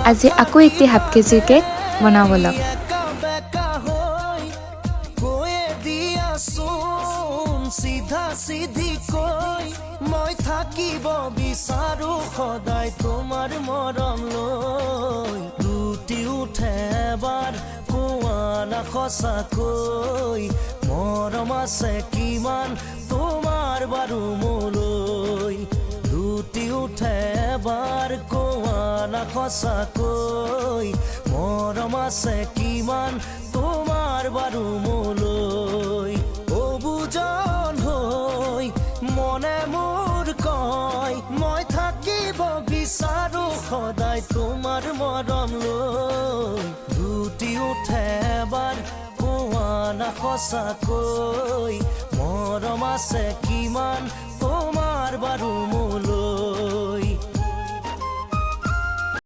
আজি আকৌ একটি হাফ কেজিৰ কেক বনাওঁ বলক। চিধা চিধি কৈ মই থাকিব বিচাৰো সদায় তোমাৰ মৰম লৈ লুটি উঠে এবাৰ কোৱা না সঁচাকৈ মৰম আছে কিমান তোমাৰ বাৰু মোলৈ লুটি উঠে এবাৰ কোৱা না সঁচাকৈ মৰম আছে কিমান তোমাৰ বাৰু মোলৈ অবুজন হৈ মনে মোৰ কয় মই থাকিব বিচাৰো সদায় তোমাৰ মৰম লৈ লুটি উঠে এবাৰ কোৱা না সঁচাকৈ মৰম আছে কিমান তোমাৰ বাৰু মোলৈ